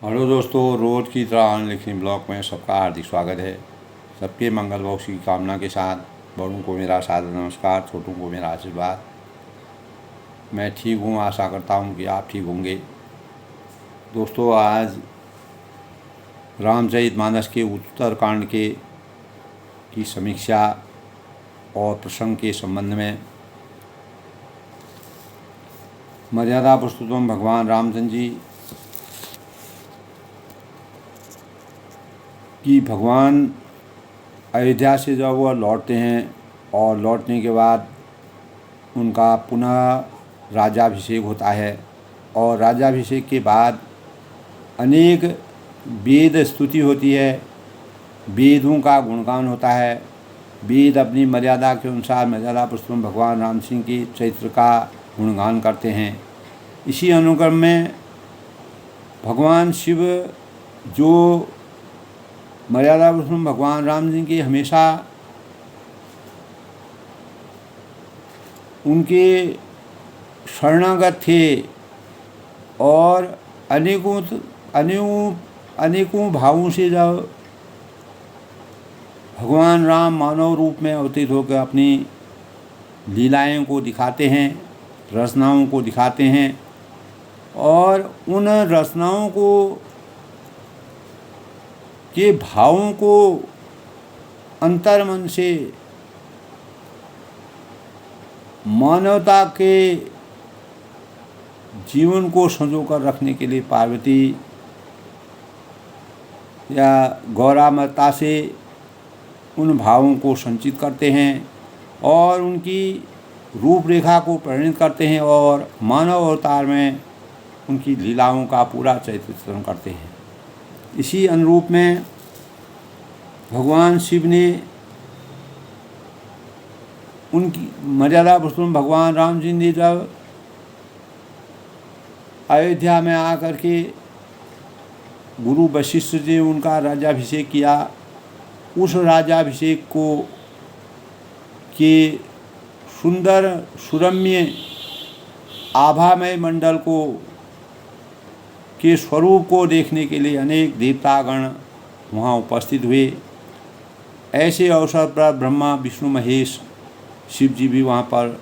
Hello दोस्तों, रोज़ की तरह अनलिखनी ब्लॉग में सबका हार्दिक स्वागत है। सबके मंगल बख्श की कामना के साथ बड़ों को मेरा सादर नमस्कार, छोटों को मेरा आशीर्वाद। मैं ठीक हूँ, आशा करता हूँ कि आप ठीक होंगे। दोस्तों, आज रामचरितमानस के उत्तरकांड की समीक्षा और प्रसंग के संबंध में मर्यादा पुरुषोत्तम भगवान रामचंद्र जी कि भगवान अयोध्या से जब वह लौटते हैं और लौटने के बाद उनका पुनः राज्याभिषेक होता है और राज्याभिषेक के बाद अनेक वेद स्तुति होती है, वेदों का गुणगान होता है। वेद अपनी मर्यादा के अनुसार मर्यादा पुरुषोत्तम भगवान राम सिंह के चरित्र का गुणगान करते हैं। इसी अनुक्रम में भगवान शिव जो मर्यादा पुरुषोत्तम भगवान राम सिंह के हमेशा उनके शरणागत थे और अनेकों भावों से जब भगवान राम मानव रूप में अवतरित होकर अपनी लीलाएं को दिखाते हैं, रचनाओं को दिखाते हैं और उन रचनाओं को के भावों को अंतर्मन से मानवता के जीवन को संजो कर रखने के लिए पार्वती या गौरा माता से उन भावों को संचित करते हैं और उनकी रूपरेखा को परिणित करते हैं और मानव अवतार में उनकी लीलाओं का पूरा चरित्र चित्रण करते हैं। इसी अनुरूप में भगवान शिव ने उनकी मर्यादा पुरुषोत्तम भगवान राम जी ने जब अयोध्या में आकर के गुरु वशिष्ठ ने उनका राज्याभिषेक किया, उस राज्याभिषेक को के सुंदर सुरम्य आभामय मंडल को के स्वरूप को देखने के लिए अनेक देवतागण वहाँ उपस्थित हुए। ऐसे अवसर पर ब्रह्मा विष्णु महेश शिव जी भी वहाँ पर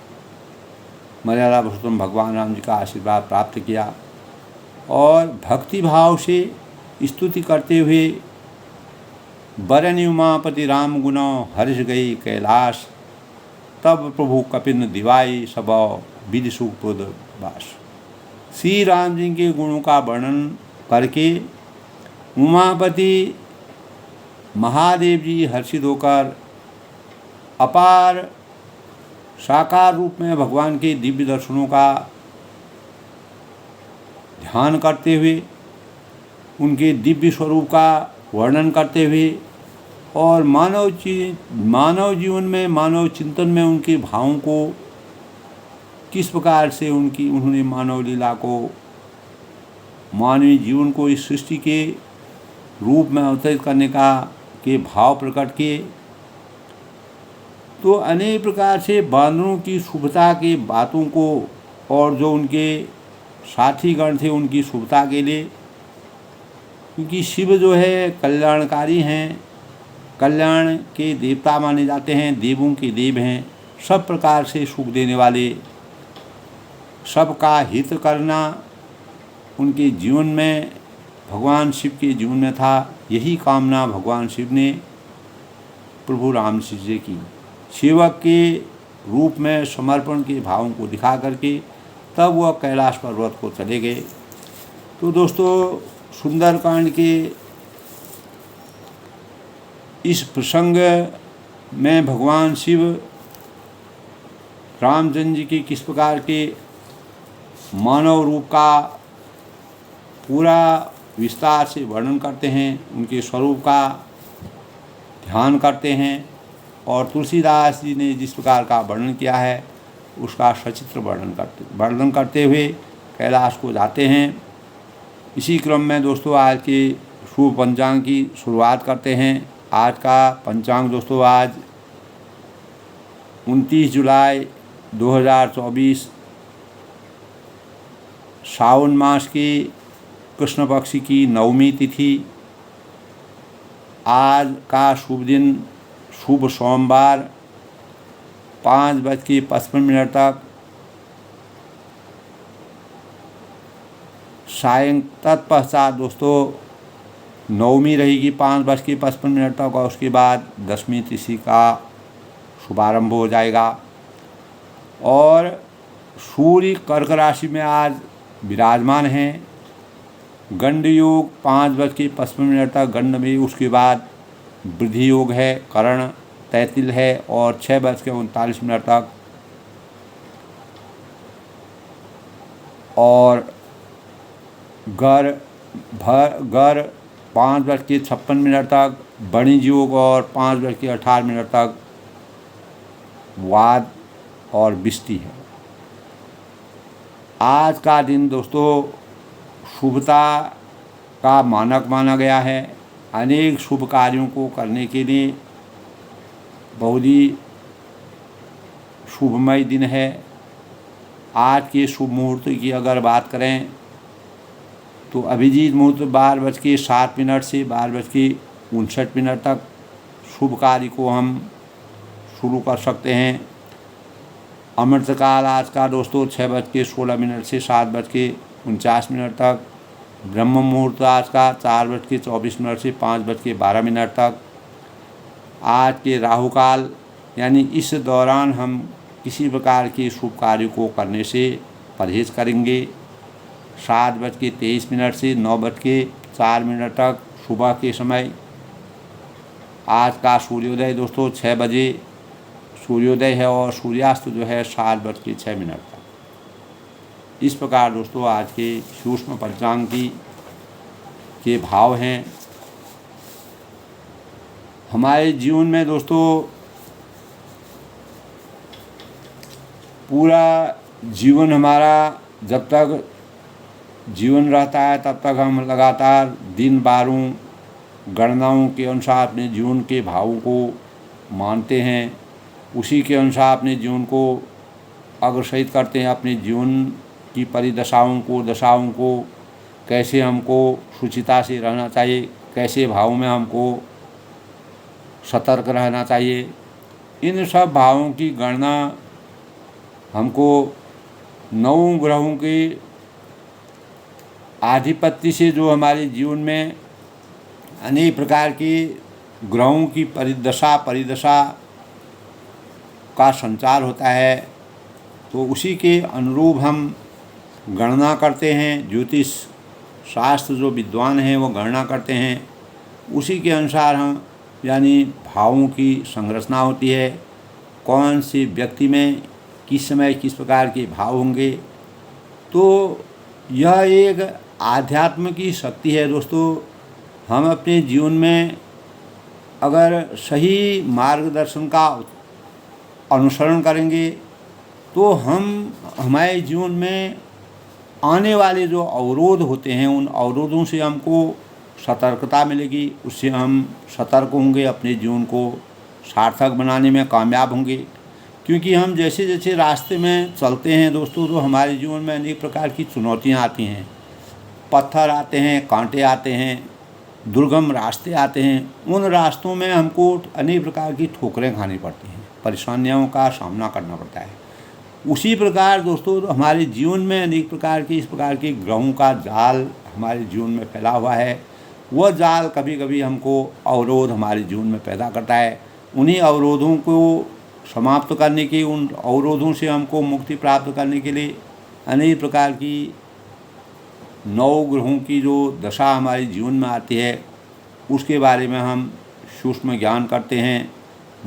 मर्यादा पुरुषोत्तम भगवान राम जी का आशीर्वाद प्राप्त किया और भक्ति भाव से स्तुति करते हुए बरनि उमापति राम गुणों हर्ष गई कैलाश, तब प्रभु कपिन दिवाई सब विधि सुखपुद बास। श्री राम जी के गुणों का वर्णन करके उमापति महादेव जी हर्षित होकर अपार साकार रूप में भगवान के दिव्य दर्शनों का ध्यान करते हुए, उनके दिव्य स्वरूप का वर्णन करते हुए और मानव जीवन में, मानव चिंतन में उनके भावों को किस प्रकार से उन्होंने मानव लीला को, मानवीय जीवन को इस सृष्टि के रूप में अवतरित करने के भाव प्रकट किए। तो अनेक प्रकार से बानरों की शुभता के बातों को और जो उनके साथीगण थे उनकी शुभता के लिए, क्योंकि शिव जो है कल्याणकारी हैं, कल्याण के देवता माने जाते हैं, देवों के देव हैं, सब प्रकार से सुख देने वाले, सबका हित करना उनके जीवन में, भगवान शिव के जीवन में था। यही कामना भगवान शिव ने प्रभु राम से की। सेवक के रूप में समर्पण के भावों को दिखा करके तब वह कैलाश पर्वत को चले गए। तो दोस्तों, सुंदरकांड के इस प्रसंग में भगवान शिव रामचंद्र जी के किस प्रकार के मानव रूप का पूरा विस्तार से वर्णन करते हैं, उनके स्वरूप का ध्यान करते हैं और तुलसीदास जी ने जिस प्रकार का वर्णन किया है उसका सचित्र वर्णन करते हुए कैलाश को जाते हैं। इसी क्रम में दोस्तों आज के शुभ पंचांग की शुरुआत करते हैं। आज का पंचांग दोस्तों आज 29 जुलाई 2024 सावन मास की कृष्ण पक्ष की नवमी तिथि। आज का शुभ दिन शुभ सोमवार 5:55 तक सायं तत्पश्चात दोस्तों नवमी रहेगी 5:55 तक, और उसके बाद दशमी तिथि का शुभारंभ हो जाएगा। और सूर्य कर्क राशि में आज विराजमान हैं। गंड योग 5:55 तक गंड में, उसके बाद वृद्धि योग है, करण तैतिल है, और 6:39 तक और गर 5:56 तक वणिज योग, और 5:18 तक वाद और बिस्ती है। आज का दिन दोस्तों शुभता का मानक माना गया है। अनेक शुभ कार्यों को करने के लिए बहुत ही शुभमय दिन है। आज के शुभ मुहूर्त की अगर बात करें तो अभिजीत मुहूर्त 12:07 से 12:59 तक शुभ कार्य को हम शुरू कर सकते हैं। अमृतकाल आज का दोस्तों 6:16 से 7:49 तक। ब्रह्म मुहूर्त आज का 4:24 से 5:12 तक। आज के राहु काल यानी इस दौरान हम किसी प्रकार के शुभ कार्य को करने से परहेज करेंगे। 7:23 से 9:04 तक सुबह के समय। आज का सूर्योदय दोस्तों 6 बजे सूर्योदय है, और सूर्यास्त जो है 7:06 तक। इस प्रकार दोस्तों आज के सूक्ष्म पंचांग के भाव हैं। हमारे जीवन में दोस्तों पूरा जीवन हमारा जब तक जीवन रहता है तब तक हम लगातार दिन बारों गणनाओं के अनुसार अपने जीवन के भावों को मानते हैं, उसी के अनुसार अपने जीवन को अग्रसरित करते हैं। अपने जीवन की परिदशाओं को दशाओं को कैसे हमको शुचिता से रहना चाहिए, कैसे भावों में हमको सतर्क रहना चाहिए, इन सब भावों की गणना हमको 9 ग्रहों के आधिपत्य से जो हमारे जीवन में अनेक प्रकार के ग्रहों की परिदशा का संचार होता है, तो उसी के अनुरूप हम गणना करते हैं। ज्योतिष शास्त्र जो विद्वान हैं वो गणना करते हैं, उसी के अनुसार हम यानी भावों की संरचना होती है। कौन से व्यक्ति में किस समय किस प्रकार के भाव होंगे, तो यह एक आध्यात्म की शक्ति है दोस्तों। हम अपने जीवन में अगर सही मार्गदर्शन का अनुसरण करेंगे तो हम हमारे जीवन में आने वाले जो अवरोध होते हैं उन अवरोधों से हमको सतर्कता मिलेगी, उससे हम सतर्क होंगे, अपने जीवन को सार्थक बनाने में कामयाब होंगे। क्योंकि हम जैसे जैसे रास्ते में चलते हैं दोस्तों तो हमारे जीवन में अनेक प्रकार की चुनौतियां आती हैं, पत्थर आते हैं, कांटे आते हैं, दुर्गम रास्ते आते हैं। उन रास्तों में हमको अनेक प्रकार की ठोकरें खानी पड़ती हैं, परेशानियों का सामना करना पड़ता है। उसी प्रकार दोस्तों हमारे जीवन में अनेक प्रकार के इस प्रकार के ग्रहों का जाल हमारे जीवन में फैला हुआ है। वह जाल कभी कभी हमको अवरोध हमारे जीवन में पैदा करता है। उन्हीं अवरोधों को समाप्त करने के, उन अवरोधों से हमको मुक्ति प्राप्त करने के लिए अनेक प्रकार की 9 ग्रहों की जो दशा हमारे जीवन में आती है उसके बारे में हम सूक्ष्म ज्ञान करते हैं,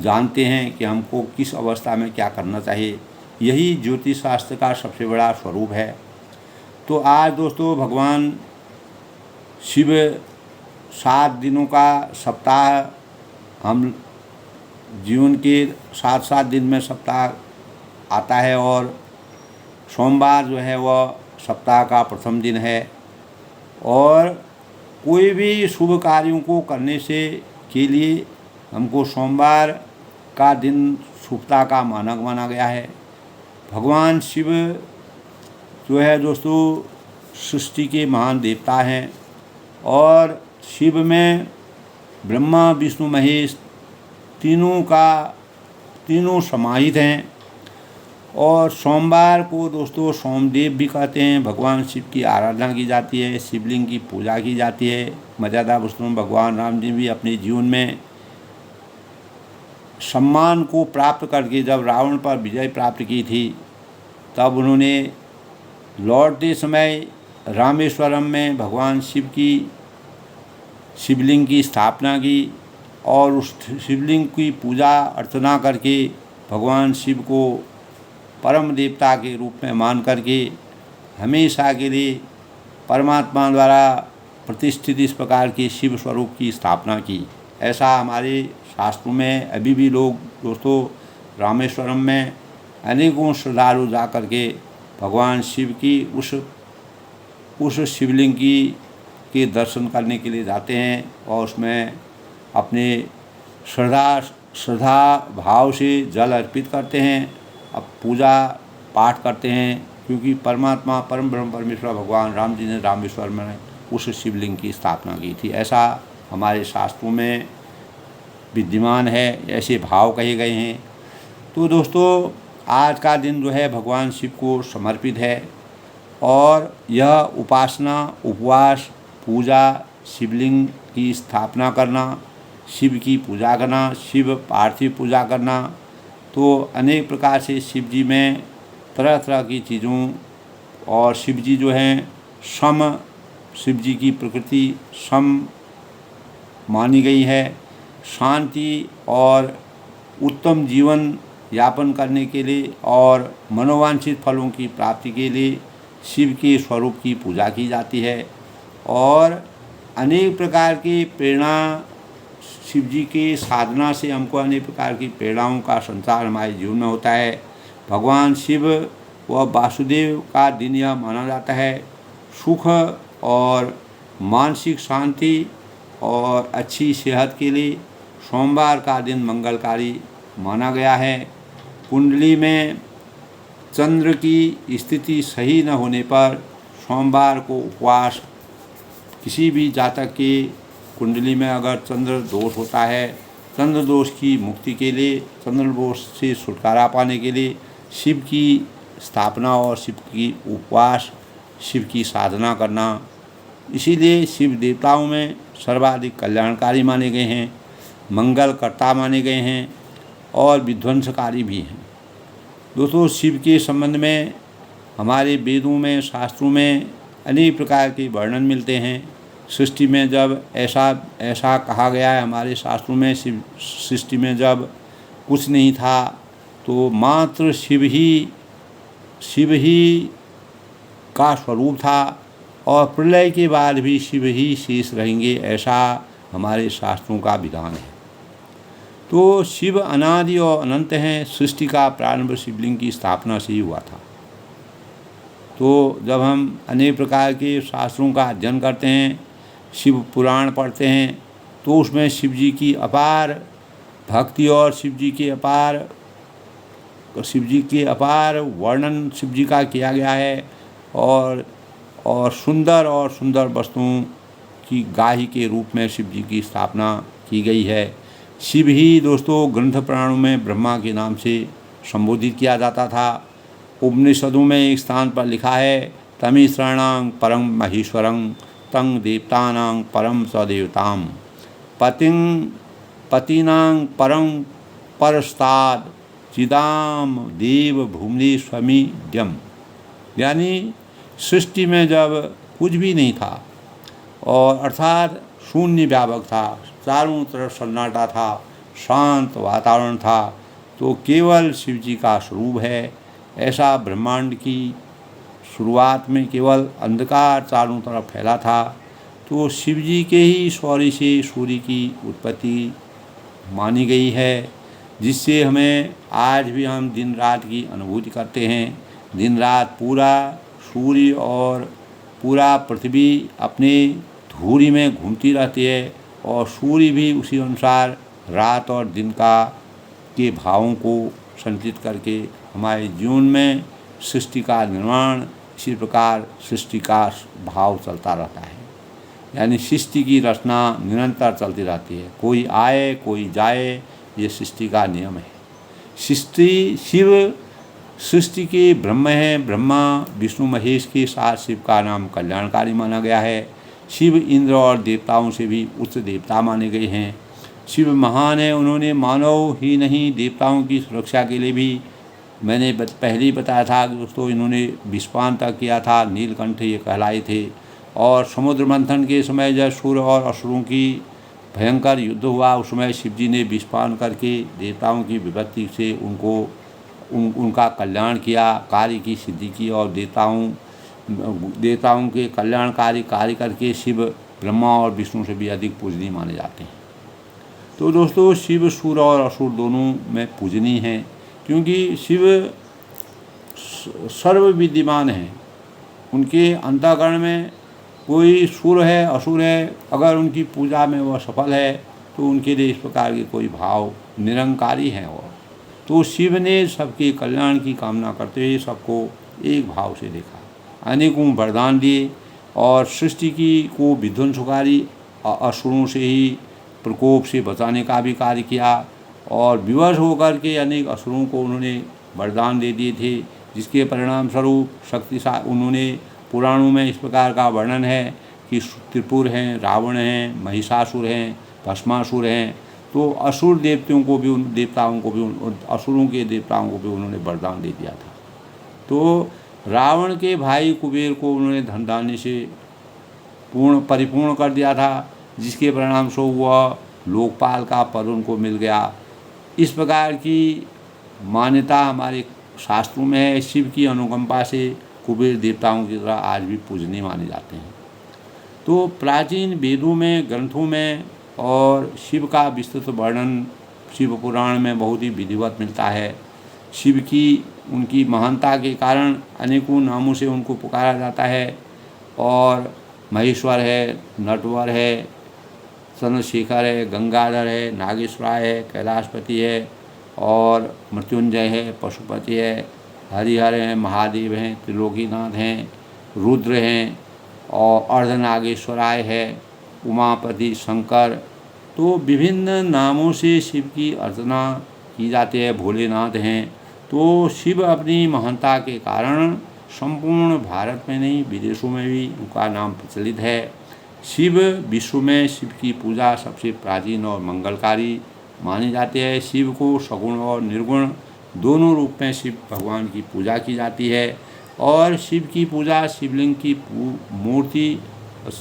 जानते हैं कि हमको किस अवस्था में क्या करना चाहिए। यही ज्योतिष शास्त्र का सबसे बड़ा स्वरूप है। तो आज दोस्तों भगवान शिव 7 दिनों का सप्ताह हम जीवन के 7 दिन में सप्ताह आता है, और सोमवार जो है वह सप्ताह का प्रथम दिन है। और कोई भी शुभ कार्यों को करने से के लिए हमको सोमवार का दिन शुभता का मानक माना गया है। भगवान शिव जो है दोस्तों सृष्टि के महान देवता हैं और शिव में ब्रह्मा विष्णु महेश तीनों समाहित हैं। और सोमवार को दोस्तों सोमदेव भी कहते हैं, भगवान शिव की आराधना की जाती है, शिवलिंग की पूजा की जाती है। मर्यादा पुरुषोत्तम भगवान राम जी भी अपने जीवन में सम्मान को प्राप्त करके जब रावण पर विजय प्राप्त की थी, तब उन्होंने लौटते समय रामेश्वरम में भगवान शिव की शिवलिंग की स्थापना की और उस शिवलिंग की पूजा अर्चना करके भगवान शिव को परम देवता के रूप में मान करके हमेशा के लिए परमात्मा द्वारा प्रतिष्ठित इस प्रकार के शिव स्वरूप की स्थापना की। ऐसा हमारे शास्त्रों में अभी भी लोग दोस्तों रामेश्वरम में अनेकों श्रद्धालु जा कर के भगवान शिव की उस शिवलिंग के दर्शन करने के लिए जाते हैं और उसमें अपने श्रद्धा भाव से जल अर्पित करते हैं, अब पूजा पाठ करते हैं, क्योंकि परमात्मा परम ब्रह्म परमेश्वर भगवान राम जी ने रामेश्वर में उस शिवलिंग की स्थापना की थी। ऐसा हमारे शास्त्रों में विद्यमान है, ऐसे भाव कहे गए हैं। तो दोस्तों आज का दिन जो है भगवान शिव को समर्पित है और यह उपासना, उपवास, पूजा, शिवलिंग की स्थापना करना, शिव की पूजा करना, शिव पार्थिव पूजा करना, तो अनेक प्रकार से शिव जी में तरह तरह की चीज़ों और शिव जी जो हैं सम, शिव जी की प्रकृति सम मानी गई है। शांति और उत्तम जीवन यापन करने के लिए और मनोवांछित फलों की प्राप्ति के लिए शिव के स्वरूप की पूजा की जाती है और अनेक प्रकार की प्रेरणा शिव जी के साधना से हमको अनेक प्रकार की प्रेरणाओं का संचार हमारे जीवन में होता है। भगवान शिव व वासुदेव का दिन यह माना जाता है। सुख और मानसिक शांति और अच्छी सेहत के लिए सोमवार का दिन मंगलकारी माना गया है। कुंडली में चंद्र की स्थिति सही न होने पर सोमवार को उपवास, किसी भी जातक के कुंडली में अगर चंद्र दोष होता है, चंद्र दोष की मुक्ति के लिए, चंद्र दोष से छुटकारा पाने के लिए शिव की स्थापना और शिव की उपवास, शिव की साधना करना, इसीलिए शिव देवताओं में सर्वाधिक कल्याणकारी माने गए हैं, मंगलकर्ता माने गए हैं और विध्वंसकारी भी हैं। दोस्तों शिव के संबंध में हमारे वेदों में, शास्त्रों में अनेक प्रकार के वर्णन मिलते हैं। सृष्टि में जब ऐसा कहा गया है हमारे शास्त्रों में, शिव सृष्टि में जब कुछ नहीं था तो मात्र शिव ही का स्वरूप था और प्रलय के बाद भी शिव ही शेष रहेंगे, ऐसा हमारे शास्त्रों का विधान है। तो शिव अनादि और अनंत हैं। सृष्टि का प्रारंभ शिवलिंग की स्थापना से ही हुआ था। तो जब हम अनेक प्रकार के शास्त्रों का अध्ययन करते हैं, शिव पुराण पढ़ते हैं, तो उसमें शिव जी की अपार भक्ति और शिव जी के अपार वर्णन शिव जी का किया गया है और सुंदर वस्तुओं की गाही के रूप में शिव जी की स्थापना की गई है। शिव ही दोस्तों ग्रंथ पुराणों में ब्रह्मा के नाम से संबोधित किया जाता था। उपनिषदों में एक स्थान पर लिखा है, तमीश्रणां परम महेश्वरं तं देवतानां परम सदेवताम पतिनां परम परस्ताद चिदाम देव भूमि स्वमीड्यम। यानी सृष्टि में जब कुछ भी नहीं था और अर्थात शून्य व्यापक था, चारों तरफ सन्नाटा था, शांत वातावरण था, तो केवल शिव जी का स्वरूप है। ऐसा ब्रह्मांड की शुरुआत में केवल अंधकार चारों तरफ फैला था, तो शिव जी के ही शौर्य से सूर्य की उत्पत्ति मानी गई है, जिससे हमें आज भी हम दिन रात की अनुभूति करते हैं। दिन रात पूरा सूर्य और पूरा पृथ्वी अपने धूरी में घूमती रहती है और सूर्य भी उसी अनुसार रात और दिन के भावों को संचित करके हमारे जीवन में सृष्टि का निर्माण, इसी प्रकार सृष्टि का भाव चलता रहता है। यानी सृष्टि की रचना निरंतर चलती रहती है, कोई आए कोई जाए, ये सृष्टि का नियम है। शिव सृष्टि के ब्रह्म हैं। ब्रह्मा विष्णु महेश के साथ शिव का नाम कल्याणकारी माना गया है। शिव इंद्र और देवताओं से भी उच्च देवता माने गए हैं। शिव महान है, उन्होंने मानव ही नहीं देवताओं की सुरक्षा के लिए भी, मैंने पहले ही बताया था कि दोस्तों, इन्होंने विस्फान तक किया था, नीलकंठ ये कहलाए थे। और समुद्र मंथन के समय जब सूर और असुरों की भयंकर युद्ध हुआ, उस समय शिव जी ने विस्फान करके देवताओं की विपत्ति से उनका कल्याण किया, कार्य की सिद्धि की। और देवताओं के कल्याणकारी कार्य करके शिव ब्रह्मा और विष्णु से भी अधिक पूजनीय माने जाते हैं। तो दोस्तों, शिव सूर और असुर दोनों में पूजनीय हैं, क्योंकि शिव सर्व विद्यमान हैं। उनके अंतःकरण में कोई सूर है असुर है, अगर उनकी पूजा में वह सफल है तो उनके लिए इस प्रकार के कोई भाव निरंकारी हैं। और तो शिव ने सबके कल्याण की कामना करते हुए सबको एक भाव से देखा, अनेकों वरदान दिए और सृष्टि को विध्वंसकारी असुरों से ही प्रकोप से बचाने का भी कार्य किया। और विवश होकर के अनेक असुरों को उन्होंने वरदान दे दिए थे, जिसके परिणाम स्वरूप शक्तिशाली, उन्होंने पुराणों में इस प्रकार का वर्णन है कि त्रिपुर हैं, रावण हैं, महिषासुर हैं, भस्मासुर हैं। तो असुर देवताओं को भी असुरों के देवताओं को भी उन्होंने वरदान दे दिया था। तो रावण के भाई कुबेर को उन्होंने धन धान्य से परिपूर्ण कर दिया था, जिसके परिणाम स्वरूप वह लोकपाल का पद उनको मिल गया। इस प्रकार की मान्यता हमारे शास्त्रों में है। शिव की अनुकंपा से कुबेर देवताओं की तरह आज भी पूजनीय माने जाते हैं। तो प्राचीन वेदों में, ग्रंथों में और शिव का विस्तृत वर्णन शिव पुराण में बहुत ही विधिवत मिलता है। शिव की उनकी महानता के कारण अनेकों नामों से उनको पुकारा जाता है। और महेश्वर है, नटवर है, चंद्रशेखर है, गंगाधर है, नागेश्वराय है, कैलाशपति है और मृत्युंजय है, पशुपति है, हरिहर हैं, महादेव हैं, त्रिलोकीनाथ हैं, रुद्र हैं और अर्धनागेश्वराय है, उमापति, शंकर। तो विभिन्न नामों से शिव की अर्चना की जाती है। भोलेनाथ हैं। तो शिव अपनी महानता के कारण संपूर्ण भारत में नहीं, विदेशों में भी उनका नाम प्रचलित है। शिव विश्व में शिव की पूजा सबसे प्राचीन और मंगलकारी मानी जाती है। शिव को सगुण और निर्गुण दोनों रूप में शिव भगवान की पूजा की जाती है। और शिव की पूजा शिवलिंग की मूर्ति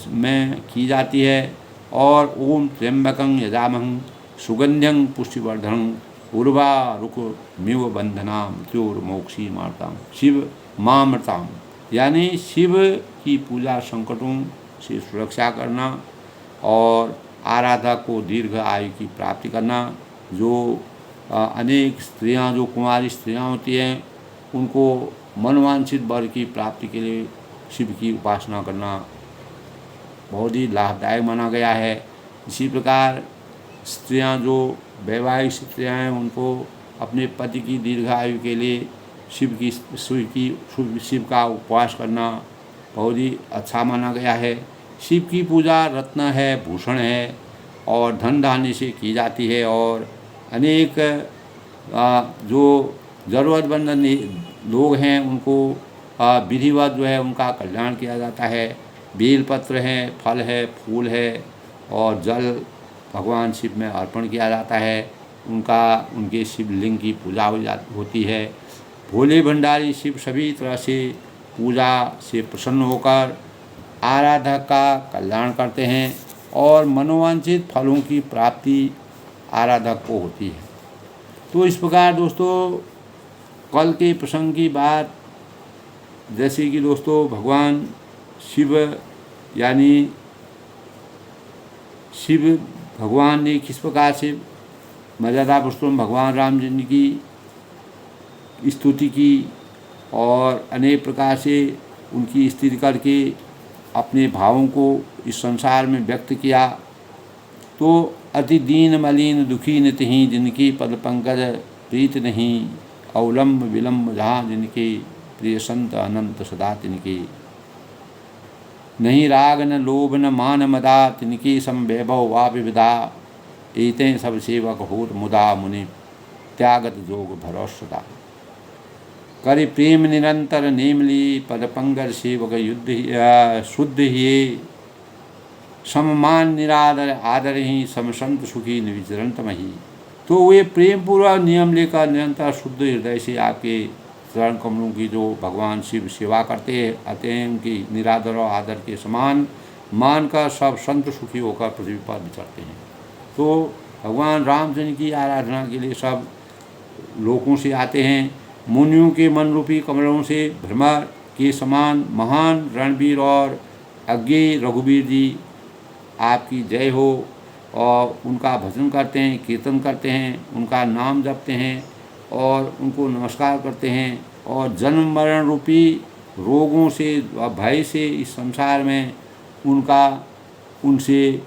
में की जाती है। और ओम त्र्यंबकं यजामहं सुगंध्यं पुष्टिवर्धनं उर्वारुकमिव बंधना मृत्युर्मोक्षी मार्ताम शिव मामृताम। यानी शिव की पूजा संकटों से सुरक्षा करना और आराधक को दीर्घ आयु की प्राप्ति करना। जो अनेक स्त्रियां, जो कुंवारी स्त्रियां होती हैं, उनको मनवांछित वर की प्राप्ति के लिए शिव की उपासना करना बहुत ही लाभदायक माना गया है। इसी प्रकार स्त्रियां, जो वैवाहिक स्त्रियां हैं, उनको अपने पति की दीर्घायु के लिए शिव का उपवास करना बहुत ही अच्छा माना गया है। शिव की पूजा रत्न है, भूषण है और धन धान्य से की जाती है। और अनेक जो ज़रूरतमंद लोग हैं उनको विधिवत जो है उनका कल्याण किया जाता है। बेलपत्र है, फल है, फूल है और जल भगवान शिव में अर्पण किया जाता है। उनके शिवलिंग की पूजा होती है। भोले भंडारी शिव सभी तरह से पूजा से प्रसन्न होकर आराधक का कल्याण करते हैं और मनोवांछित फलों की प्राप्ति आराधक को होती है। तो इस प्रकार दोस्तों, कल के प्रसंग की बात, जैसे कि दोस्तों भगवान शिव यानी शिव भगवान ने किस प्रकार से मर्यादा पुरुषोत्तम भगवान राम जी की स्तुति की और अनेक प्रकार से उनकी स्तुति करके अपने भावों को इस संसार में व्यक्त किया। तो अति दीन मलिन दुखी नितहि जिनकी पद पंकज प्रीत नहीं, अवलंब विलंब जहाँ जिनके प्रिय संत अनंत सदा तिनके। नहीं राग न लोभ न मान मदा, तिनके सम वैभव वा विविधा। एते सब सेवक होत मुदा, मुनि त्यागत जोग भरोस सदा। करे प्रेम निरंतर नेमली, पद पंगर सेवक युद्ध शुद्ध ही। सममान निरादर आदर ही, समसंत सुखी निविचरंत मही। तो वे प्रेम पूर्वक नियम लेकर निरंतर शुद्ध हृदय से आपके चरण कमलों की जो भगवान शिव सेवा करते आते हैं, उनकी निरादर और आदर के समान मानकर सब संत सुखी होकर पृथ्वी पर विचरते हैं। तो भगवान रामचंद्र की आराधना के लिए सब लोकों से आते हैं। मुनियों के मन रूपी कमलों से भ्रमर के समान महान रणवीर और अज्ञेय रघुवीर जी आपकी जय हो, और उनका भजन करते हैं, कीर्तन करते हैं, उनका नाम जपते हैं और उनको नमस्कार करते हैं। और जन्म मरण रूपी रोगों से भय से इस संसार में उनसे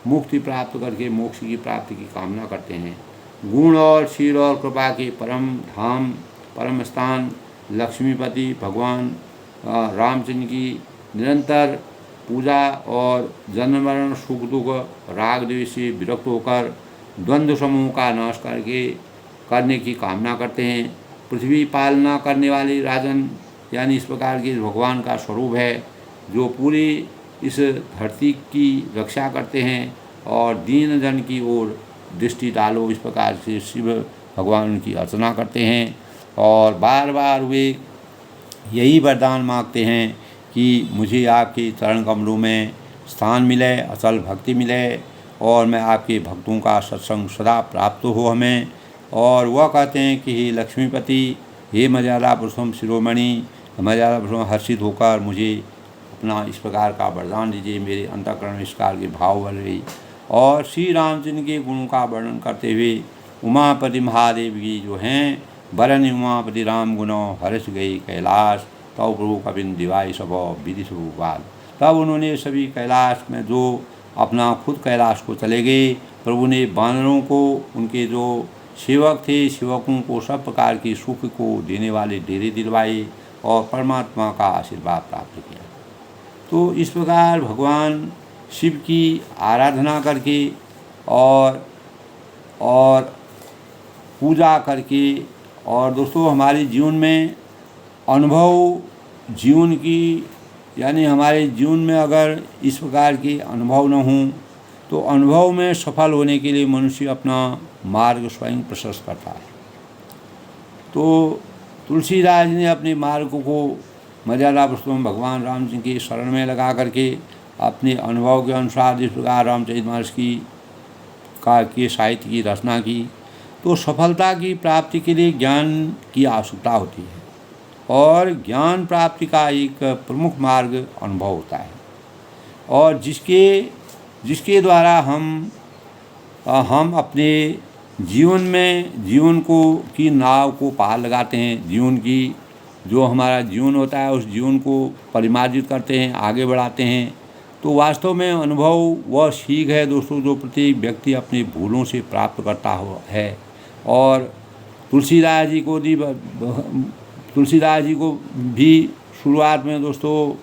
मुक्ति प्राप्त करके मोक्ष की प्राप्ति की कामना करते हैं। गुण और शील और कृपा के परम धाम परम स्थान लक्ष्मीपति भगवान रामचंद्र की निरंतर पूजा और जन्म मरण सुख दुख राग द्वेष से विरक्त होकर द्वंद्व समूह का नाश करने की कामना करते हैं। पृथ्वी पालना करने वाले राजन यानी इस प्रकार के भगवान का स्वरूप है, जो पूरी इस धरती की रक्षा करते हैं और दीन जन की ओर दृष्टि डालो, इस प्रकार से शिव भगवान की अर्चना करते हैं। और बार बार वे यही वरदान मांगते हैं कि मुझे आपके चरण कमलों में स्थान मिले, अचल भक्ति मिले और मैं आपके भक्तों का सत्संग सदा प्राप्त हो हमें। और वह कहते हैं कि हे लक्ष्मीपति, हे मर्यादा पुरुषोत्तम शिरोमणि, मर्यादा पुरुषोत्तम हर्षित होकर मुझे अपना इस प्रकार का वरदान दीजिए, मेरे अंतःकरण में इस प्रकार के भाव बढ़ गई। और श्री रामचंद्र के गुणों का वर्णन करते हुए उमापति महादेव की जो हैं वरन उमापति राम गुणों हर्ष गई कैलाश, तब प्रभु कपिन दिवाई सब विधि स्वरूपाल। तब उन्होंने सभी कैलाश में जो अपना खुद कैलाश को चले गए, प्रभु ने बानरों को, उनके जो सेवक थे, सेवकों को सब प्रकार की सुख को देने वाले डेरे दिलवाए और परमात्मा का आशीर्वाद प्राप्त किया। तो इस प्रकार भगवान शिव की आराधना करके और पूजा करके, और दोस्तों हमारे जीवन में अनुभव जीवन की यानी हमारे जीवन में अगर इस प्रकार के अनुभव न हों तो अनुभव में सफल होने के लिए मनुष्य अपना मार्ग स्वयं प्रशस्त करता है। तो तुलसीदास ने अपने मार्ग को मर्यादा पुरुषोत्तम भगवान रामचंद्र की शरण में लगा करके अपने अनुभव के अनुसार इस प्रकार रामचरितमानस की साहित्य की रचना की। तो सफलता की प्राप्ति के लिए ज्ञान की आवश्यकता होती है और ज्ञान प्राप्ति का एक प्रमुख मार्ग अनुभव होता है, और जिसके द्वारा हम अपने जीवन की नाव को पार लगाते हैं। जीवन की जो हमारा जीवन होता है उस जीवन को परिमार्जित करते हैं, आगे बढ़ाते हैं। तो वास्तव में अनुभव वह सीख है दोस्तों जो प्रत्येक व्यक्ति अपनी भूलों से प्राप्त करता है। और तुलसीदास जी को भी शुरुआत में दोस्तों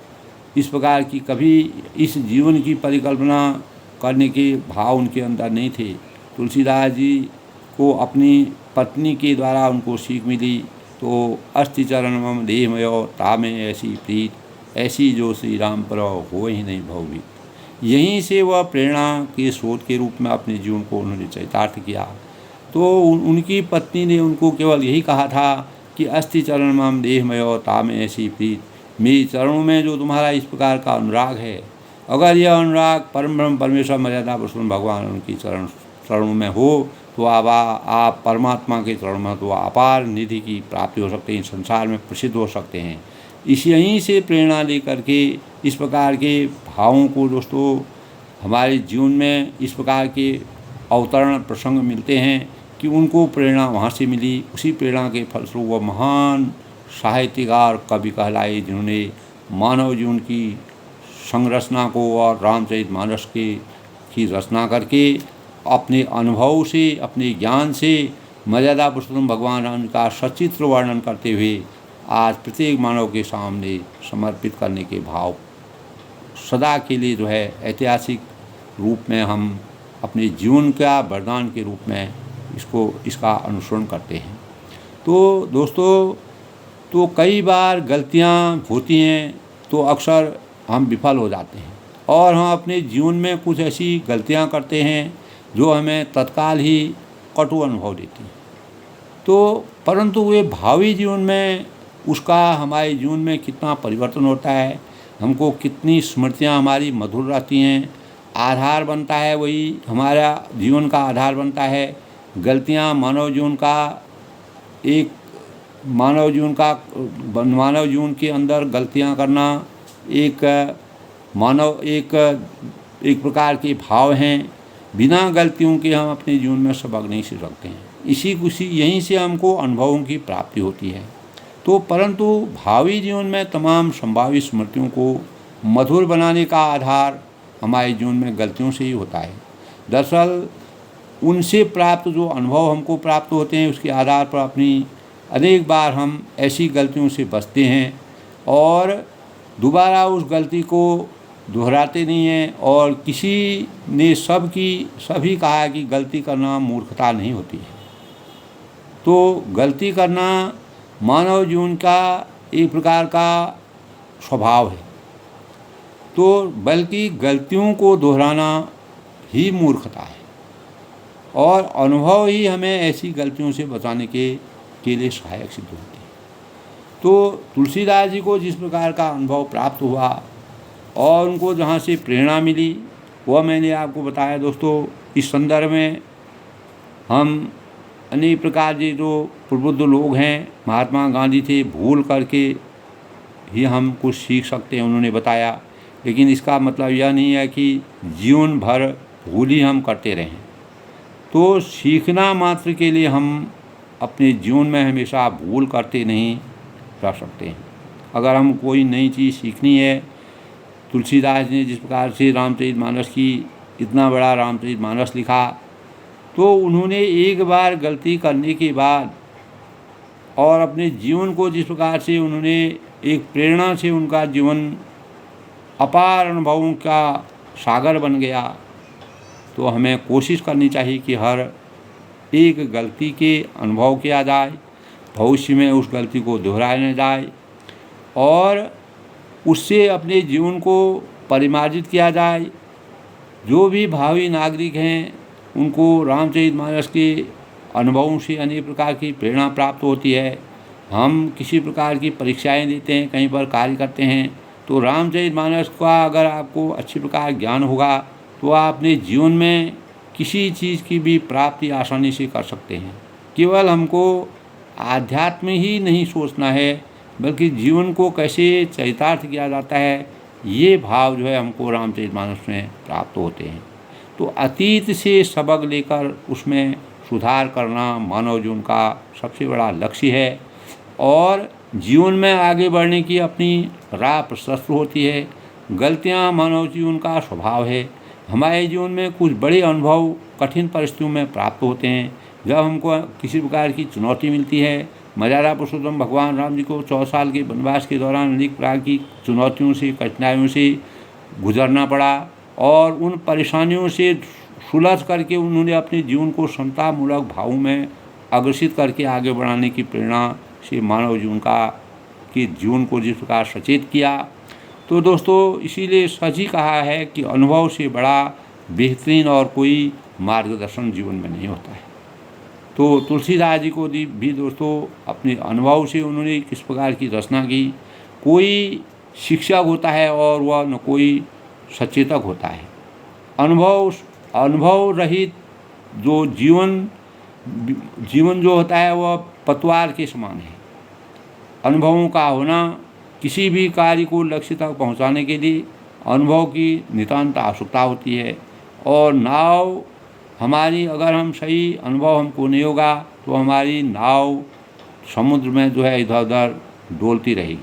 इस प्रकार की कभी इस जीवन की परिकल्पना करने के भाव उनके अंदर नहीं थे। तुलसीदास जी को अपनी पत्नी के द्वारा उनको सीख मिली, तो अस्थि चरण मम देहमयो तामे ऐसी प्रीत, ऐसी जो श्री राम पर हो ही नहीं भवभीत। यहीं से वह प्रेरणा के स्रोत के रूप में अपने जीवन को उन्होंने चरितार्थ किया। तो उनकी पत्नी ने उनको केवल यही कहा था कि अस्थि चरण मम देहमयो तामे ऐसी प्रीत, मेरी चरणों में जो तुम्हारा इस प्रकार का अनुराग है, अगर यह अनुराग परम ब्रह्म परमेश्वर मर्यादा पुरुषोत्तम भगवान उनकी चरणों में हो तो आप परमात्मा के चरणों में तो अपार निधि की प्राप्ति हो सकती है, संसार में प्रसिद्ध हो सकते हैं। यहीं से प्रेरणा लेकर के इस प्रकार के भावों को दोस्तों हमारे जीवन में इस प्रकार के अवतरण प्रसंग मिलते हैं कि उनको प्रेरणा वहाँ से मिली। उसी प्रेरणा के फलस्वरूप वह महान साहित्यकार कवि कहलाए जिन्होंने मानव जीवन की संरचना को और रामचरितमानस की रचना करके अपने अनुभव से, अपने ज्ञान से मर्यादा पुरुषोत्तम भगवान राम का सचित्र वर्णन करते हुए आज प्रत्येक मानव के सामने समर्पित करने के भाव सदा के लिए जो है ऐतिहासिक रूप में हम अपने जीवन का वरदान के रूप में इसका अनुसरण करते हैं। तो दोस्तों, तो कई बार गलतियां होती हैं तो अक्सर हम विफल हो जाते हैं और हम अपने जीवन में कुछ ऐसी गलतियां करते हैं जो हमें तत्काल ही कटु अनुभव देती हैं। तो परंतु वे भावी जीवन में उसका हमारे जीवन में कितना परिवर्तन होता है, हमको कितनी स्मृतियां हमारी मधुर रहती हैं, आधार बनता है, वही हमारा जीवन का आधार बनता है। गलतियां मानव जीवन के अंदर गलतियां करना एक प्रकार के भाव हैं। बिना गलतियों के हम अपने जीवन में सबक नहीं सीख सकते हैं। यहीं से हमको अनुभवों की प्राप्ति होती है। तो परंतु भावी जीवन में तमाम संभावित स्मृतियों को मधुर बनाने का आधार हमारे जीवन में गलतियों से ही होता है। दरअसल उनसे प्राप्त जो अनुभव हमको प्राप्त होते हैं उसके आधार पर अपनी अनेक बार हम ऐसी गलतियों से बचते हैं और दोबारा उस गलती को दोहराते नहीं हैं। और किसी ने सभी कहा है कि गलती करना मूर्खता नहीं होती है। तो गलती करना मानव जीवन का एक प्रकार का स्वभाव है, तो बल्कि गलतियों को दोहराना ही मूर्खता है और अनुभव ही हमें ऐसी गलतियों से बचाने के लिए सहायक सिद्ध होते हैं। तो तुलसीदास जी को जिस प्रकार का अनुभव प्राप्त हुआ और उनको जहाँ से प्रेरणा मिली वह मैंने आपको बताया। दोस्तों, इस संदर्भ में हम अनेक प्रकार के जो प्रबुद्ध लोग हैं, महात्मा गांधी थे, भूल करके ही हम कुछ सीख सकते हैं, उन्होंने बताया। लेकिन इसका मतलब यह नहीं है कि जीवन भर भूल ही हम करते रहें। तो सीखना मात्र के लिए हम अपने जीवन में हमेशा भूल करते नहीं रह सकते हैं। अगर हम कोई नई चीज़ सीखनी है, तुलसीदास ने जिस प्रकार से रामचरितमानस की इतना बड़ा रामचरितमानस लिखा, तो उन्होंने एक बार गलती करने के बाद और अपने जीवन को जिस प्रकार से उन्होंने एक प्रेरणा से उनका जीवन अपार अनुभवों का सागर बन गया। तो हमें कोशिश करनी चाहिए कि हर एक गलती के अनुभव किया जाए, भविष्य में उस गलती को दोहराया न जाए और उससे अपने जीवन को परिमार्जित किया जाए। जो भी भावी नागरिक हैं उनको रामचरितमानस के अनुभवों से अनेक प्रकार की प्रेरणा प्राप्त होती है। हम किसी प्रकार की परीक्षाएं देते हैं, कहीं पर कार्य करते हैं, तो रामचरितमानस का अगर आपको अच्छी प्रकार ज्ञान होगा तो आप अपने जीवन में किसी चीज़ की भी प्राप्ति आसानी से कर सकते हैं। केवल हमको आध्यात्म ही नहीं सोचना है, बल्कि जीवन को कैसे चरितार्थ किया जाता है, ये भाव जो है हमको रामचरितमानस में प्राप्त होते हैं। तो अतीत से सबक लेकर उसमें सुधार करना मानव जीवन का सबसे बड़ा लक्ष्य है और जीवन में आगे बढ़ने की अपनी राह प्रशस्त होती है। गलतियां मानव जीवन का स्वभाव है। हमारे जीवन में कुछ बड़े अनुभव कठिन परिस्थितियों में प्राप्त होते हैं। जब हमको किसी प्रकार की चुनौती मिलती है, मर्यादा पुरुषोत्तम भगवान राम जी को 14 साल के वनवास के दौरान अनेक प्रकार की चुनौतियों से, कठिनाइयों से गुजरना पड़ा और उन परेशानियों से सुलझ करके उन्होंने अपने जीवन को समतामूलक भावों में अग्रसित करके आगे बढ़ाने की प्रेरणा से मानव जीवन को जिस प्रकार सचेत किया। तो दोस्तों, इसीलिए सच ही कहा है कि अनुभव से बड़ा बेहतरीन और कोई मार्गदर्शन जीवन में नहीं होता है। तो तुलसीदास जी को भी दोस्तों अपने अनुभव से उन्होंने किस प्रकार की रचना की। कोई शिक्षक होता है और वह न कोई सचेतक होता है। अनुभव रहित जो जीवन जो होता है वह पतवार के समान है। अनुभवों का होना किसी भी कार्य को लक्ष्य तक पहुंचाने के लिए अनुभव की नितांत आवश्यकता होती है। और नाव हमारी, अगर हम सही अनुभव हमको नहीं होगा तो हमारी नाव समुद्र में जो है इधर उधर डोलती रहेगी।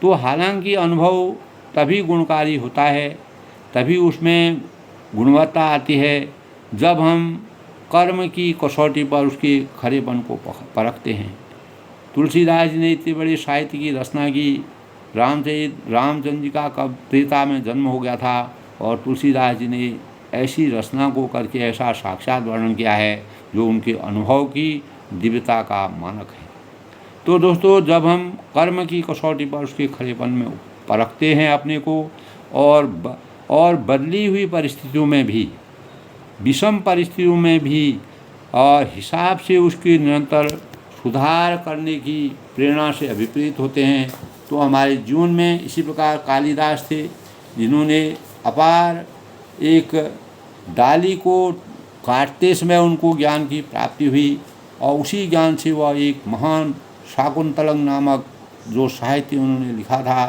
तो हालांकि अनुभव तभी गुणकारी होता है, तभी उसमें गुणवत्ता आती है जब हम कर्म की कसौटी पर उसके खरेपन को परखते हैं। तुलसीदास जी ने इतनी बड़ी साहित्य की रचना की। रामचंद्र जी का कब त्रेता में जन्म हो गया था और तुलसीदास जी ने ऐसी रचना को करके ऐसा साक्षात वर्णन किया है जो उनके अनुभव की दिव्यता का मानक है। तो दोस्तों, जब हम कर्म की कसौटी पर उसके खरेपन में परखते हैं अपने को और बदली हुई परिस्थितियों में भी, विषम परिस्थितियों में भी और हिसाब से उसकी निरंतर सुधार करने की प्रेरणा से अभिप्रेत होते हैं, तो हमारे जीवन में इसी प्रकार कालिदास थे जिन्होंने अपार एक डाली को काटते समय उनको ज्ञान की प्राप्ति हुई और उसी ज्ञान से वह एक महान शाकुंतलम नामक जो साहित्य उन्होंने लिखा था।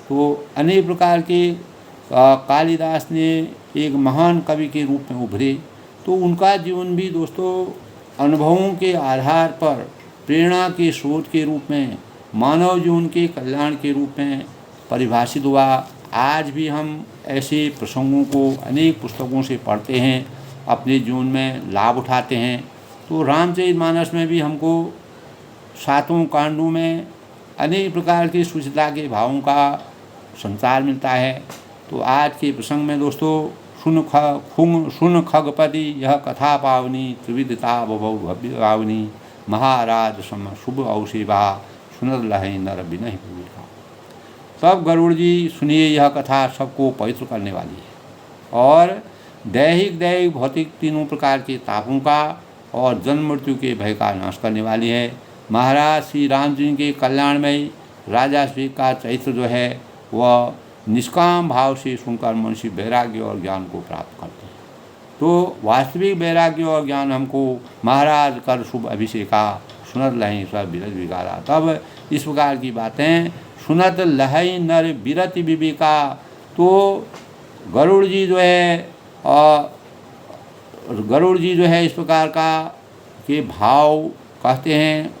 तो अनेक प्रकार के कालिदास ने एक महान कवि के रूप में उभरे। तो उनका जीवन भी दोस्तों अनुभवों के आधार पर प्रेरणा के स्रोत के रूप में, मानव जीवन के कल्याण के रूप में परिभाषित हुआ। आज भी हम ऐसे प्रसंगों को अनेक पुस्तकों से पढ़ते हैं, अपने जीवन में लाभ उठाते हैं। तो रामचरितमानस में भी हमको 7 कांडों में अनेक प्रकार की सुचिता के भावों का संचार मिलता है। तो आज के प्रसंग में दोस्तों सुन खगपति यह कथा पावनी, त्रिविधता बभौ भव्य पावनी, महाराज सम शुभ अवसेवा, सुनर लहै नर बिनहि विवेका। तब गरुड़ जी सुनिए, यह कथा सबको पवित्र करने वाली है और दैहिक भौतिक तीनों प्रकार के तापों का और जन्म मृत्यु के भय का नाश करने वाली है। महाराज श्री राम जी के कल्याणमय राजा श्री का चरित्र जो है वह निष्काम भाव से सुनकर मनुष्य वैराग्य और ज्ञान को प्राप्त करते हैं। तो वास्तविक वैराग्य और ज्ञान हमको महाराज कर शुभ अभिषेका, सुनत लहै सब बिरज विकारा। तब इस प्रकार की बातें सुनत लहै नर बिरति विवेका। तो गरुड़ जी जो है इस प्रकार का के भाव कहते हैं।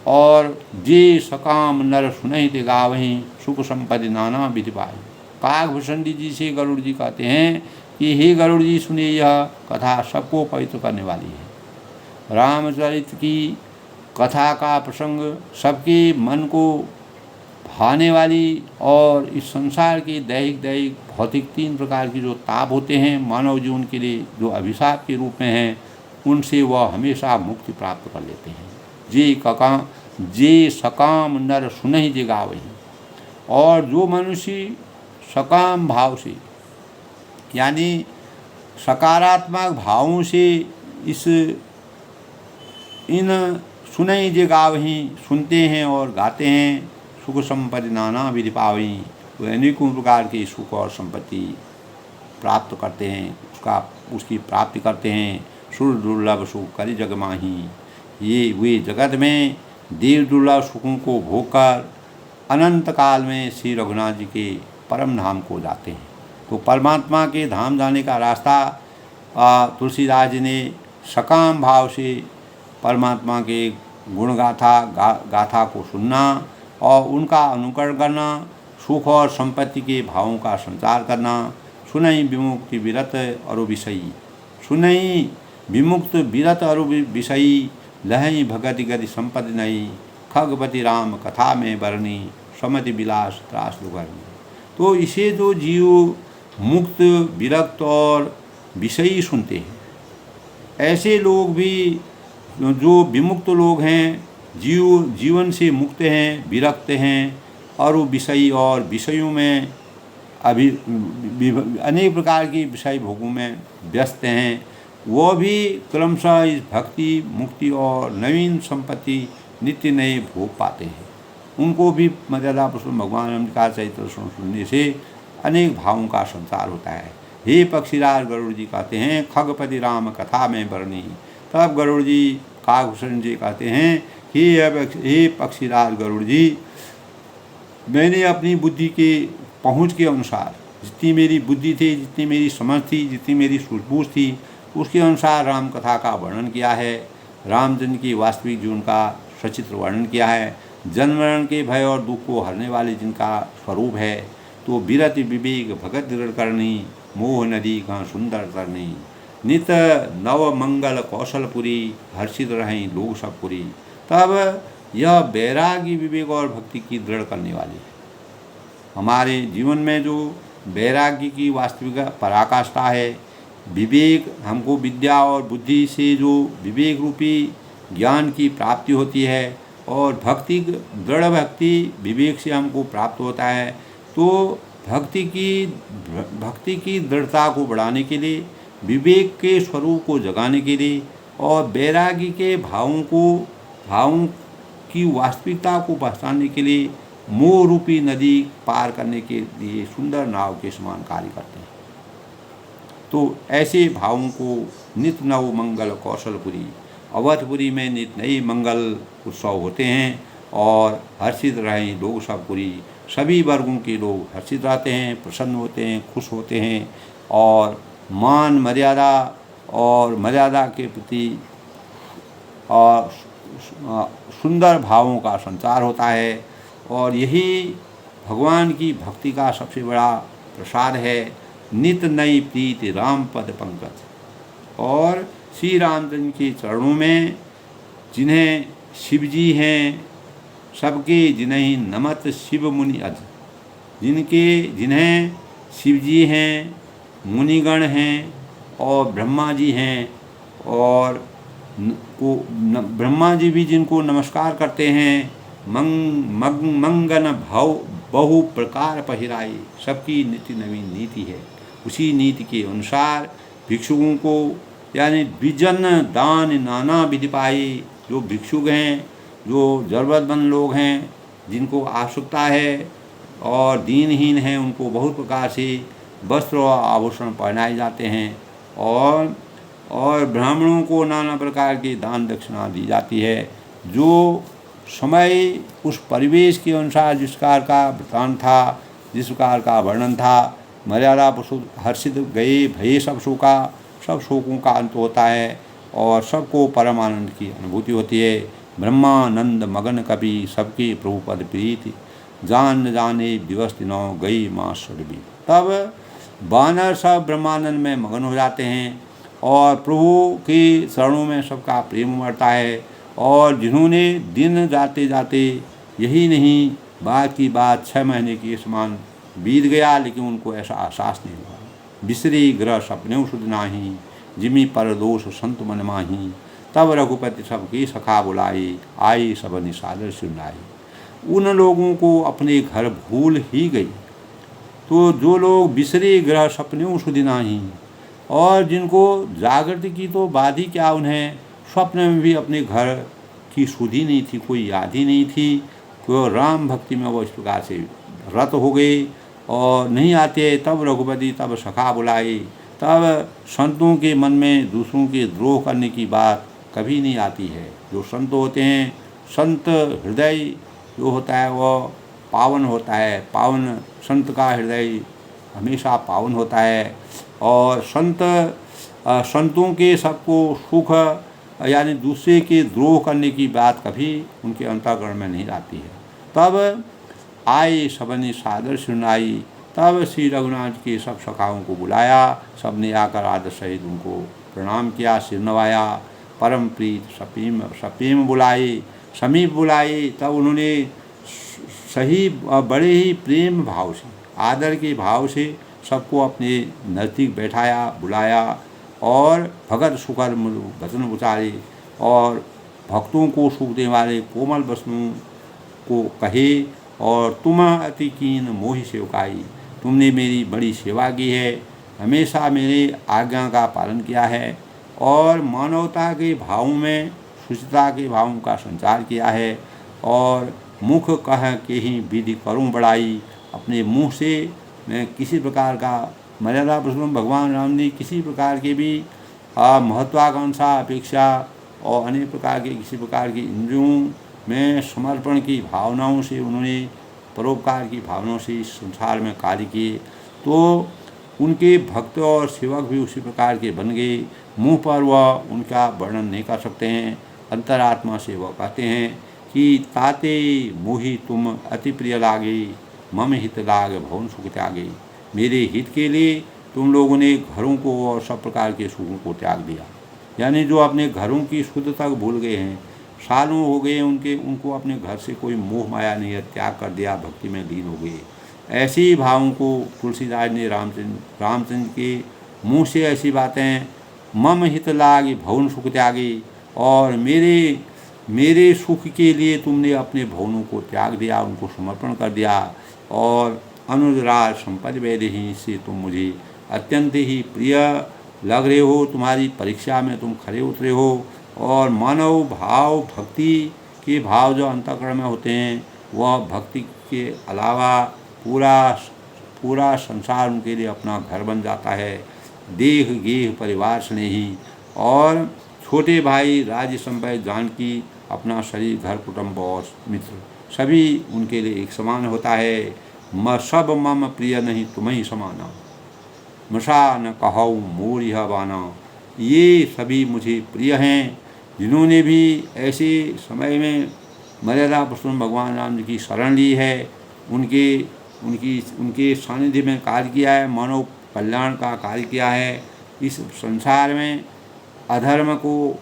और जे सकाम नर सुनहि ते गावहीं, सुख संपत्ति नाना विधि पाई। काकभूषण जी से गरुड़ जी कहते हैं कि हे गरुड़ जी सुनिए, यह कथा सबको पवित्र करने वाली है। रामचरित की कथा का प्रसंग सबके मन को भाने वाली और इस संसार के दैहिक भौतिक 3 प्रकार की जो ताप होते हैं मानव जीवन के लिए, जो अभिशाप के रूप में हैं, उनसे वह हमेशा मुक्ति प्राप्त कर लेते हैं। जे सकाम नर सुनहि जे गावहीं। और जो मनुष्य सकाम भाव से यानी सकारात्मक भावों से इन सुनहि जे गावहीं सुनते हैं और गाते हैं, सुख संपत्ति नाना विधि पावहीं, वे अनेकों प्रकार की सुख और संपत्ति प्राप्त करते हैं, उसकी प्राप्ति करते हैं। सुर दुर्लभ सुख करि जग माही। ये वे जगत में देव दुर्लभ सुखों को भोगकर अनंत काल में श्री रघुनाथ जी के परम धाम को जाते हैं। तो परमात्मा के धाम जाने का रास्ता तुलसीदास जी ने सकाम भाव से परमात्मा के गुण गाथा को सुनना और उनका अनुकरण करना, सुख और संपत्ति के भावों का संचार करना। सुनहि विमुक्ति विरत अरु विषयी, सुनहि विमुक्त विरत अरु विषयी, लहै भगति गति संपत्ति नहीं, खगपति राम कथा में बरनी, समति विलास त्रास दुगरनी। तो इसे जो जीव मुक्त विरक्त और विषयी सुनते हैं, ऐसे लोग भी जो विमुक्त लोग हैं, जीवन से मुक्त हैं, विरक्त हैं और वो विषयी और विषयों में अनेक प्रकार की विषय भोगों में व्यस्त हैं, वो भी क्रमशः इस भक्ति मुक्ति और नवीन संपत्ति नित्य नए भोग पाते हैं। उनको भी मर्यादा पुरुषोत्तम भगवान का चरित्र सुनने से अनेक भावों का संचार होता है। हे पक्षीराज गरुड़ जी कहते हैं, खगपति राम कथा में बरनी। तब गरुड़ जी काकभूषण जी कहते हैं, हे पक्षीराज गरुड़ जी, मैंने अपनी बुद्धि के पहुँच के अनुसार, जितनी मेरी बुद्धि थी, जितनी मेरी समझ थी, जितनी मेरी सूझबूझ थी, उसके अनुसार राम कथा का वर्णन किया है। रामचंद्र की वास्तविक जीवन का सचित्र वर्णन किया है। जन्म मरण के भय और दुख को हरने वाले जिनका स्वरूप है। तो विरति विवेक भगत दृढ़ करनी, मोह नदी कहाँ सुंदर तरनी, नित नव मंगल कौशलपुरी, हर्षित रहें लोग सब पुरी। तब यह वैरागी विवेक और भक्ति की दृढ़ करने वाली है। हमारे जीवन में जो वैराग्य की वास्तविक पराकाष्ठा है, विवेक हमको विद्या और बुद्धि से जो विवेक रूपी ज्ञान की प्राप्ति होती है, और भक्ति दृढ़ भक्ति विवेक से हमको प्राप्त होता है। तो भक्ति की दृढ़ता को बढ़ाने के लिए, विवेक के स्वरूप को जगाने के लिए और वैरागी के भावों की वास्तविकता को पहचानने के लिए मोह रूपी नदी पार करने के लिए सुंदर नाव के समान कार्य करते हैं। तो ऐसे भावों को नित्य नव मंगल कौशलपुरी अवधपुरी में नित्य नए मंगल उत्सव होते हैं और हर्षित रहें लोग सब पुरी। सभी वर्गों के लोग हर्षित रहते हैं, प्रसन्न होते हैं, खुश होते हैं और मान मर्यादा के प्रति और सुंदर भावों का संचार होता है। और यही भगवान की भक्ति का सबसे बड़ा प्रसाद है। नित नई प्रीति राम पद पंकज। और श्री रामचंद्र के चरणों में जिन्हें शिवजी हैं सबके जिन्हें नमत शिव मुनि अज, जिन्हें शिवजी हैं, मुनिगण हैं और ब्रह्मा जी हैं, और ब्रह्मा जी भी जिनको नमस्कार करते हैं। मंगन भाव बहु प्रकार पहिराई, सबकी नीति नवीन नीति है। उसी नीति के अनुसार भिक्षुओं को यानी विजन दान नाना विधि पाई। जो भिक्षुक हैं, जो ज़रूरतमंद लोग हैं, जिनको आवश्यकता है और दीनहीन हैं, उनको बहुत प्रकार से वस्त्र और आभूषण पहनाए जाते हैं। और ब्राह्मणों को नाना प्रकार की दान दक्षिणा दी जाती है। जो समय उस परिवेश के अनुसार जिस प्रकार का वृतांत था, जिस प्रकार का वर्णन था, मर्यादा पशु हर्षित गए भये सब शोकों का अंत होता है और सबको परम आनंद की अनुभूति होती है। ब्रह्मानंद मगन कवि सबके प्रभु पद प्रीति, जान जाने दिवस दिनों गई माँ सुरभि। तब वानर सब ब्रह्मानंद में मगन हो जाते हैं और प्रभु के चरणों में सबका प्रेम उमड़ता है। और जिन्होंने दिन जाते जाते यही नहीं बात की बात 6 महीने के समान बीत गया, लेकिन उनको ऐसा एहसास नहीं हुआ। बिसरी ग्रह सपने सुध नाही, जिमी पर दोष संत मन माही। तब रघुपति सबकी सखा बुलाई, आई सब निसादर सुनाई। उन लोगों को अपने घर भूल ही गई। तो जो लोग बिसरे ग्रह सपने सुध नाही, और जिनको जागृति की तो बात ही क्या, उन्हें स्वप्न में भी अपने घर की सुधि नहीं थी, कोई याद ही नहीं थी। तो राम भक्ति में वो इस प्रकार से रत हो गए और नहीं आते। तब रघुपति तब सखा बुलाई। तब संतों के मन में दूसरों के द्रोह करने की बात कभी नहीं आती है। जो संत होते हैं, संत हृदय जो होता है वो पावन होता है। पावन संत का हृदय हमेशा पावन होता है। और संतों के सबको सुख यानी दूसरे के द्रोह करने की बात कभी उनके अंतःकरण में नहीं आती है। तब आए सबने सादर सुनाई। तब श्री रघुनाथ के सब सखाओं को बुलाया। सबने आकर आदर सहित उनको प्रणाम किया, सिर नवाया। परम प्रीत सपीम बुलाए, समीप बुलाए। तब उन्होंने सही बड़े ही प्रेम भाव से, आदर के भाव से सबको अपने नज़दीक बैठाया, बुलाया और भगत सुकर वचन उचारे और भक्तों को सुख देने वाले कोमल वचनों को कहे। और तुम अति कीन मोहि सेवकाई, तुमने मेरी बड़ी सेवा की है, हमेशा मेरे आज्ञा का पालन किया है और मानवता के भावों में शुचिता के भावों का संचार किया है। और मुख कह के ही विधि करूं बड़ाई, अपने मुँह से मैं किसी प्रकार का मर्यादा पुरुषोत्तम भगवान राम ने किसी प्रकार के भी महत्वाकांक्षा अपेक्षा और अनेक प्रकार के किसी प्रकार की इंद्रियों में समर्पण की भावनाओं से, उन्होंने परोपकार की भावनाओं से इस संसार में कार्य किए। तो उनके भक्त और सेवक भी उसी प्रकार के बन गए। मुँह पर वह उनका वर्णन नहीं कर सकते हैं। अंतरात्मा से वह कहते हैं कि ताते मोहि तुम अति प्रिय लागे, मम हित लाग भवन सुख त्यागे। मेरे हित के लिए तुम लोगों ने घरों को और सब प्रकार के सुखों को त्याग दिया। यानी जो अपने घरों की शुद्ध तक भूल गए हैं, सालों हो गए उनको अपने घर से कोई मोह माया नहीं है, त्याग कर दिया, भक्ति में लीन हो गए। ऐसे ही भावों को तुलसीदास ने रामचंद्र के मुँह से ऐसी बातें, मम हित लागी भवन सुख त्यागी, और मेरे सुख के लिए तुमने अपने भवनों को त्याग दिया, उनको समर्पण कर दिया। और अनुराग संपद वैदेही से तुम मुझे अत्यंत ही प्रिय लग रहे हो, तुम्हारी परीक्षा में तुम खरे उतरे हो। और मानव भाव, भक्ति के भाव जो अंतःकरण में होते हैं, वह भक्ति के अलावा पूरा संसार उनके लिए अपना घर बन जाता है। देह गेह परिवार स्नेही, और छोटे भाई राज्य संपत्ति जानकी, अपना शरीर घर कुटुंब और मित्र सभी उनके लिए एक समान होता है। सब मम प्रिय नहीं तुम्हें समाना, मसा न कहूँ मोर यह बाना। ये सभी मुझे प्रिय हैं, जिन्होंने भी ऐसे समय में मर्यादा पुरुषोत्तम भगवान राम जी की शरण ली है, उनके सानिध्य में कार्य किया है, मानव कल्याण का कार्य किया है। इस संसार में अधर्म को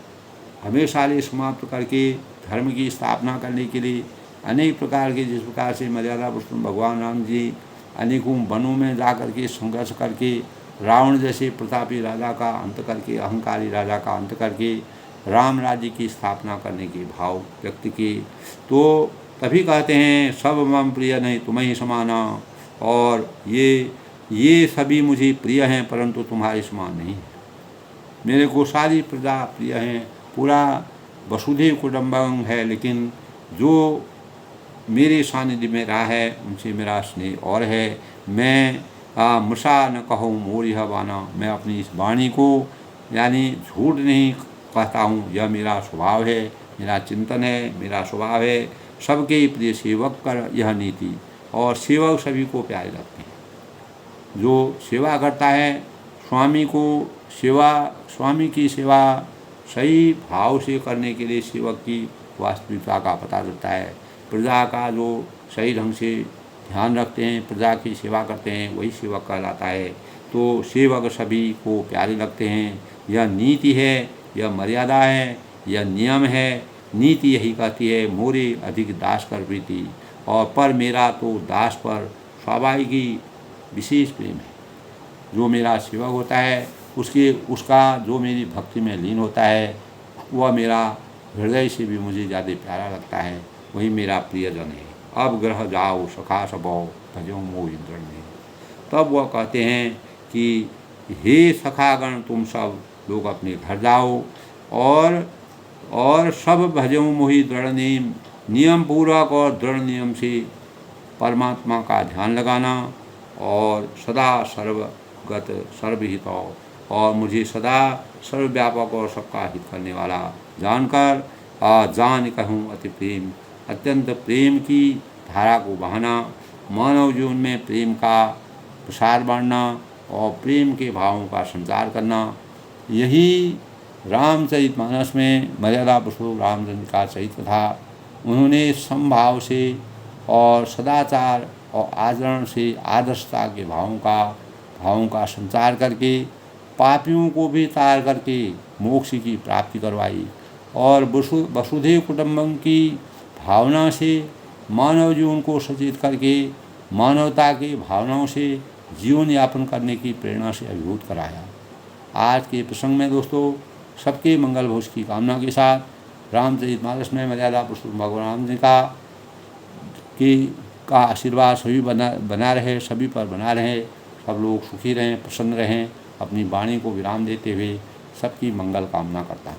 हमेशा लिए समाप्त करके धर्म की स्थापना करने के लिए अनेक प्रकार के, जिस प्रकार से मर्यादा पुरुषोत्तम भगवान राम जी अनेकों वनों में जा करके संघर्ष करके रावण जैसे प्रतापी राजा का अंत करके, अहंकारी राजा का अंत करके राम राज्य की स्थापना करने के भाव व्यक्त किए, तो तभी कहते हैं सब मम प्रिय नहीं तुम्हें ही समाना। और ये सभी मुझे प्रिय हैं, परंतु तुम्हारे समान नहीं है। मेरे को सारी प्रजा प्रिय हैं, पूरा वसुधैव कुटुंबकम है, लेकिन जो मेरे सानिध्य में रहा है उनसे मेरा स्नेह और है। मैं मृषा न कहूँ मोर यह बाना, मैं अपनी इस वाणी को यानी झूठ नहीं कहता हूँ, यह मेरा स्वभाव है, मेरा चिंतन है, मेरा स्वभाव है। सबके प्रिय सेवक कर यह नीति, और सेवक सभी को प्यारे लगते हैं। जो सेवा करता है स्वामी की सेवा सही भाव से करने के लिए सेवक की वास्तविकता का पता चलता है। प्रजा का जो सही ढंग से ध्यान रखते हैं, प्रजा की सेवा करते हैं, वही सेवक कहलाता है। तो सेवक सभी को प्यारे लगते हैं। यह नीति है, यह मर्यादा है, यह नियम है। नीति यही कहती है मोरे अधिक दास कर प्रीति, और पर मेरा तो दास पर स्वाभाविक ही विशेष प्रेम है। जो मेरा सेवक होता है उसका जो मेरी भक्ति में लीन होता है, वह मेरा हृदय से भी मुझे ज़्यादा प्यारा लगता है, वही मेरा प्रियजन है। अब ग्रह जाओ सखा सबौ भजो मोह इंद्र ने। तब वह कहते हैं कि हे सखागण, तुम सब लोग अपने घर जाओ और सब भजो मोहि दृढ़ नियम पूर्वक और दृढ़ नियम से परमात्मा का ध्यान लगाना, और सदा सर्वगत सर्वहित और मुझे सदा सर्वव्यापक और सबका हित करने वाला जानकर जान कहूँ अति प्रेम, अत्यंत प्रेम की धारा को बहाना, मानव जीवन में प्रेम का प्रसार बढ़ना और प्रेम के भावों का संचार करना। यही रामचरितमानस में मर्यादा पुरुषोत्तम रामचंद्र का चरित्र था। उन्होंने समभाव से और सदाचार और आचरण से आदर्शता के भावों का संचार करके पापियों को भी तार करके मोक्ष की प्राप्ति करवाई, और वसुधैव कुटुंबकम की भावना से मानव जीवन को सचेत करके मानवता की भावनाओं से जीवन यापन करने की प्रेरणा से अभिभूत कराया। आज के प्रसंग में दोस्तों सबके मंगल भविष्य की कामना के साथ रामचरितमानस में मर्यादा पुरुषोत्तम भगवान राम जी का आशीर्वाद सभी बना रहे, सभी पर बना रहे, सब लोग सुखी रहें, प्रसन्न रहें। अपनी वाणी को विराम देते हुए सबकी मंगल कामना करता हूँ।